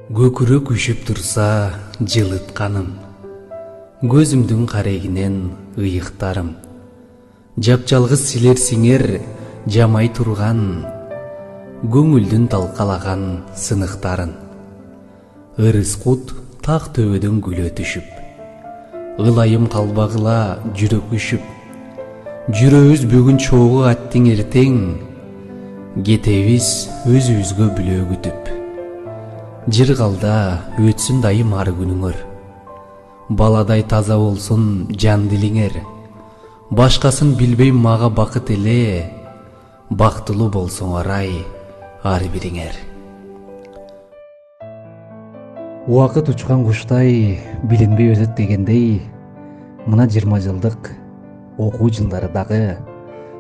Көкүрөк үшүп турса жылытканым, көзүмдүн карегинен ыйыктарым. Жапжалгыз силерсиңер жамай турган, көңүлдүн талкалаган сыныктарын. Ырыс кут так төбөдөн күлө түшүп, ылайым калбагыла жүрөк үшүп, жүрөбүз бүгүн чогуу аттиң эртең, кетебиз өзүбүзгө бүлөө күтүп. Жыргалда өтсүн дайым ар күнүңөр, баладай таза болсун жан дилиңер. Башкасын билбейм мага бакыт эле, бактылуу болсоңор ай ар бириңер. Убакыт учкан куштай билинбей өтөт дегендей, мына 20 жылдык окуу жылдары дагы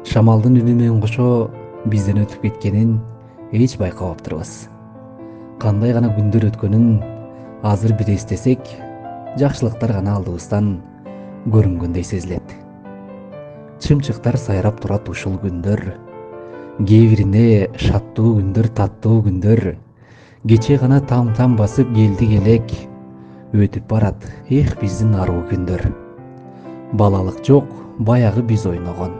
шамалдын үнү менен кошо бизден өтүп кеткенин эч байкабаптырбыз. Кандай гана күндөр өткөнүн азыр бир эстесек, жакшылыктар гана алдыбыздан көрүнгөндөй сезилет. Чымчыктар сайрап турат ушул күндөр, кээ бирине шаттуу күндөр, таттуу күндөр, кече гана там басып келдик элек, өтүп барат эх биздин аруу күндөр. Балалык жок, баягы биз ойногон,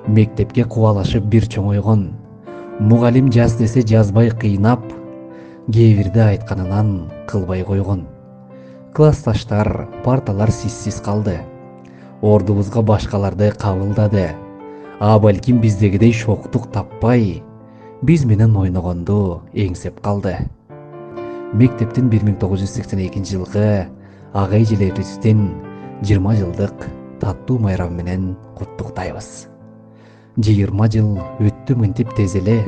мектепке кубалашып бир чоңойгон, мугалим жаз десе жазбай кыйнап, кээ бирде айтканынан кылбай койгон. Классташтар, парталар сизсиз калды, ордубузга башкаларды кабылдады, а балким биздегидей шоктук таппай, биз менен ойногонду эңсеп калды. Мектептин 1982 жылкы ага эжелерибиздин 20 жылдык таттуу майрамы менен куттуктайбыз. 20 жыл өттү мынтип тез эле,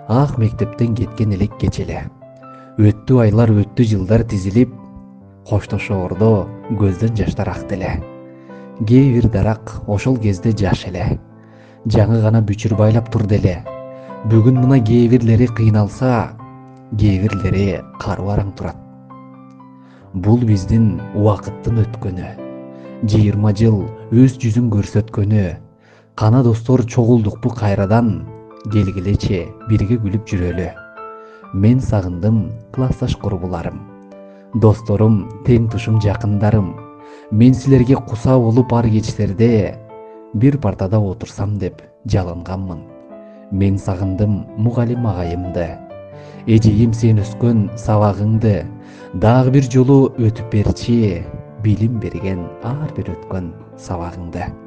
ак мектептен кеткен элек кеч эле. Өттү айлар, өттү жылдар тизилип, коштошоордо көздөн жаштар акты эле. Кээ бир дарак ошол кезде жаш эле, жаңы гана бүчүр байлап турду эле. Бүгүн мына кээ бирлери кыйналса, кээ бирлери кару араң турат. Бул биздин убакыттын өткөнү, 20 жыл өз жүзүн көрсөткөнү. Кана достор чогулдукпу кайрадан, келгилечи бирге күлүп жүрөлү. Мен сагындым классташ курбуларым, досторум, тең тушум, жакындарым. Мен силерге куса болуп ар кечтерде бир партада отурсам деп жалынганмын. Мен сагындым мугалим агайымды, эжейим сен өскөн сабагыңды. Дагы бир жолу өтүп берчи, билим берген ар бир өткөн сабагыңды.